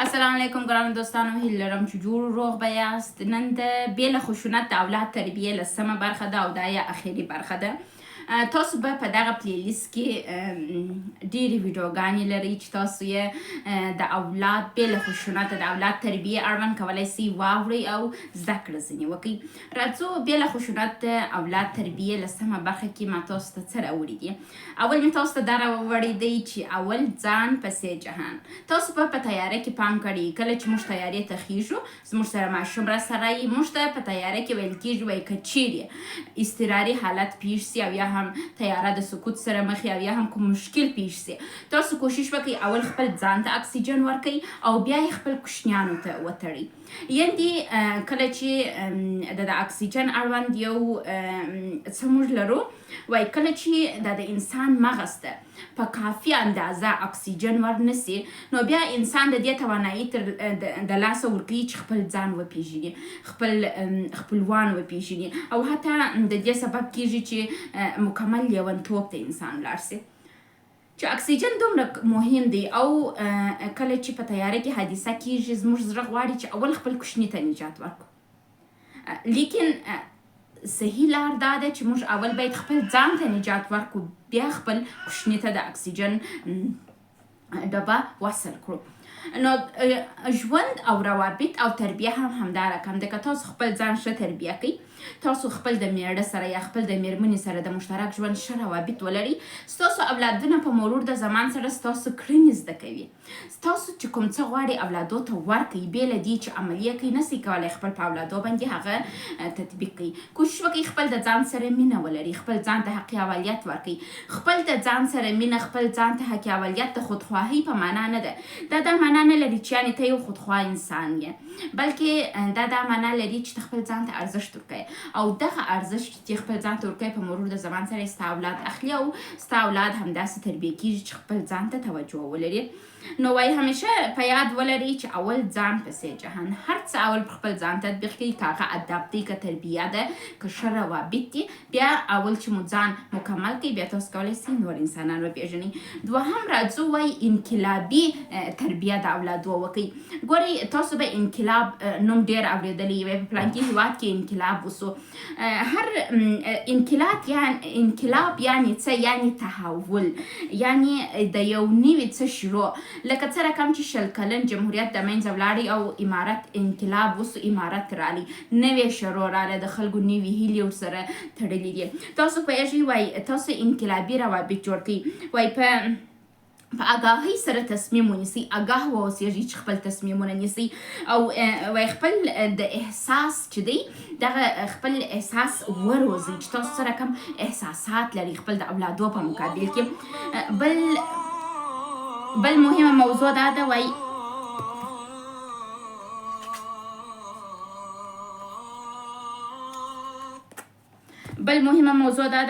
السلام علیکم ګرانو دوستانو، هیله لرم چې جوړ روغ به یاست. نن د بیله خشونت د اولاد تربیه لسمه برخه ده او دا یې اخري برخه ده. تاسو به په دغه پلیلیست کې ډېرې ویډیوګانې لرئ چې تاسو یې د اولاد بیله خشونت د اولاد تربیه اړوند کولی سئ واورئ او زده کړه ځینې وکړئ. راځو بیله خشونت د اولاد تربیه لسمه برخه کې ما تاسو ته څه راوړي دي. اول مې تاسو ته دا راوړی دی چې اول ځان پسې جهان. تاسو به په تیاره کې پام کړئ. کله چې موږ تیارې ته خیږو زموږ سره ماشوم راسره یي، موږ ته په تیاره کې ویل کېږي وایي که چیرې اضطراري حالت پیښ سي او یا هم تیاره د سقوط سره مخ او یا هم کوم مشکل پیښ سي، تاسو کوشش وکړئ اول خپل ځان ته اکسیجن ورکړئ او بیا یې خپل کوچنیانو ته وتړئ. یعنې کله چې د اکسیجن اړوند یو څه موږ لرو، وایي کله چې د انسان مغز ته په کافي اندازه اکسیجن ورنسي نو بیا انسان د دې توانایي د لاسه ورکوي چې خپل ځان وپېژني، خپلوان وپېژني او حتی د دې سبب کېږي چې مکمل لیونتوب ته انسان لاړ سي. چې اکسیجن دومره مهم دی او کله چې په تیاره کې حادثه کېږي زموږ زړه غواړي چې اول خپل کوچني ته نجات ورکړو، لیکن صحیح لار دا ده چې موږ اول باید خپل ځان ته نجات ورکړو، بیا خپل کوچني ته د اکسیجن ډبه وصل کړو. نو ژوند او روابط او تربیه هم همدا رقم ده. که تاسو خپل ځان ښه تربیه کوئ، تاسو خپل د میړه سره یا خپل د میرمنې سره د مشترک ژوند ښه روابط ولرئ، ستاسو اولادونه په مرور د زمان سره ستاسو کړنې زده کوي. ستاسو چې کوم څه غواړئ اولادو ته ورکړئ، بې له دې چې عملیه کوئ نسئ کولی خپل په اولادو باندې هغه تطبیق کړئ. کوشش وکړئ خپل د ځان سره مینه ولرئ، خپل ځان ته حق اولیت ورکړئ. خپل د ځان سره مینه، خپل ځان ته حق اولیت د خودخواهۍ په معنا نه ده. دا معنا نه لري چې یعنې ته یو خودخواه انسان یې، بلکې دا معنا لري چې ته خپل ځان ته ارزښت ورکوې او دغه ارزښت چې خپل ځان ته ورکوې په مرور د زمان سره ستا اولاد اخلي او ستا اولاد همداسې تربیه کېږي چې خپل ځان ته توجه ولري. نو وایي همیشه په یاد ولرئ چې اول ځان پسې جهان. هر څه اول پر خپل ځان تطبیق کړئ، که هغه ادب دی، که تربیه ده، که ښه روابط دي. بیا اول چې مو ځان مکمل کړئ بیا تاسو کولی سئ نور انسانان وپېژنئ. دوهم راځو وایي انقلابي تربیه د اولادو وکړئ. ګورئ تاسو به انقلاب نوم ډېر اورېدلی وی، په فلانکي هېواد کې انقلاب وسو. هر انقلاب یعنې څه؟ یعنې تحول، یعنې د یو نوي څه شروع. لکه څه رقم چې 20 کلن جمهوریت د منځه ولاړی او امارت انقلاب وسو، امارت رالی، نوې شروع راله، د خلکو نوي هیلې ورسره تړلي دي. تاسو پوهېږئ وایي تاسو انقلابي روابط جوړ کړئ. وایي په آګاهۍ سره تصمیم ونیسئ، آګاه واوسېږئ چې خپل تصمیمونه نیسئ او وایي خپل د احساس چې دی دغه خپل احساس وروزئ چې تاسو څه رقم احساسات لرئ خپل د اولادو په مقابل کې. بل مهمه موضوع دا ده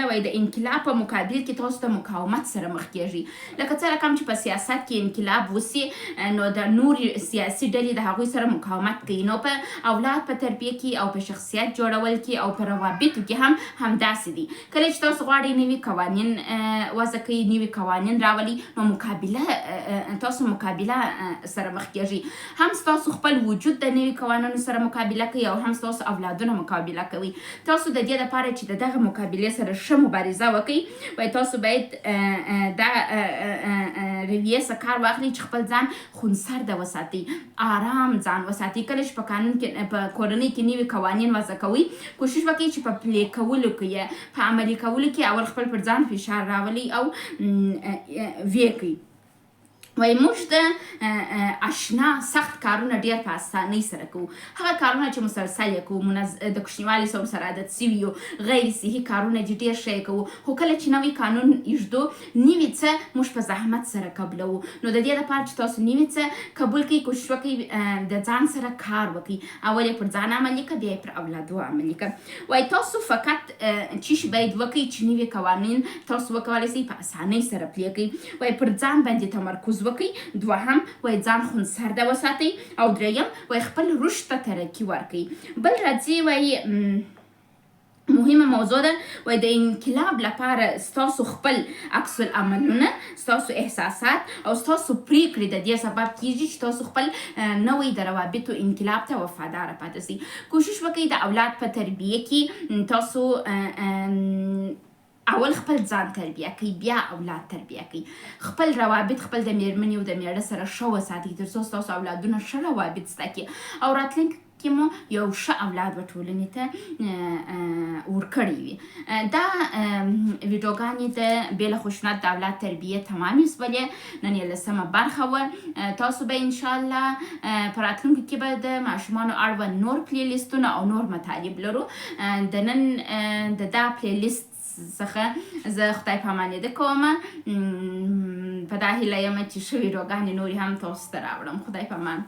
وایي د انقلاب په مقابل کې تاسو د مقاومت سره مخ کېږئ. لکه څه رقم چې په سیاست کې انقلاب وسي نو د نورې سیاسي ډلې د هغوی سره مقاومت کوي. نو په اولاد په تربیه کې او په شخصیت جوړول کې او په روابطو کې هم همداسې دي. کله چې تاسو غواړئ نوي قوانین وضع کوئ، نوي قوانین راولئ، نو تاسو مقابله سره مخ کېږئ. هم ستاسو خپل وجود د نوي قوانینو سره مقابله کوي او هم ستاسو اولادونه مقابله کوي. تاسو د دې لپاره چې دغه مقابله سره ښه مبارزه وکړئ، وایي تاسو باید دا رویې څخه کار واخلئ چې خپل ځان خونسرده وساتئ، آرام ځان وساتئ. کله چې په کورنۍ کې نوي قوانین وضع کوئ، کوشش وکړئ چې په پلي کولو کې په عملي کولو کې اول خپل پر ځان فشار راولئ او ویې کړئ. وایي موږ د اشنا سخت کارونه ډېر په اسانۍ سره کوو. هغه کارونه چې مسلسل یې کوو، د کوچنیوالي سره عادت سوي یو، غیر صحي کارونه چې ډېر ښه یې کوو. خو کله چې نوی قانون ایږدو، نوي څه موږ په زحمت سره قبلوو. نو د دې لپاره چې تاسو نوي څه قبول کړئ، کوشش وکړئ د ځان سره کار وکړئ. اول یې پر ځان عملي کړه، بیا یې پر اولادو عملي کړه. وایي تاسو فقط څه شی باید وکړئ چې نوي قوانین تاسو وکولی سئ په اسانۍ سره پلي کړئ. وایي پر ځان باندې تمرکز وکړئ. دوهم وایي ځان خونسرده وساتئ او دریم وایي خپل رشد ته ترقي ورکړئ. بل راځي وایي مهمه موضوع ده. و د انقلاب لپاره ستاسو خپل عکس العملونه، ستاسو احساسات او ستاسو پریکړې د دې سبب کیږي چې تاسو خپل نوی د روابطو انقلاب ته وفاداره پاتې سئ. کوشش وکړئ د اولاد په تربیه کې تاسو اول خپل ځان تربیه کوي، بیا اولاد تربیه کوي. خپل روابط خپل د میرمنې او د میړه سره ښه وساتئ تر څو ستاسو اولادونه ښه روابط زده کړي او راتلونکي کې مو یو ښه اولاد به ټولنې ته ورکړی وي. دا ویډیوګانې د بیله خشونت د اولاد تربیه تمامې شولې. نن یې لسمه برخه وه. تاسو به انشاءالله په راتلونکي کې به د ماشومانو اړوند نور پلی لیستونه او نور مطالب لرو. د نن د دا پلی لیست څخه زه خدای پامانېده کوم. په دا هیله یم چې ښه ویډیوګانې نورې هم تاسو ته راوړم. خدای پامان.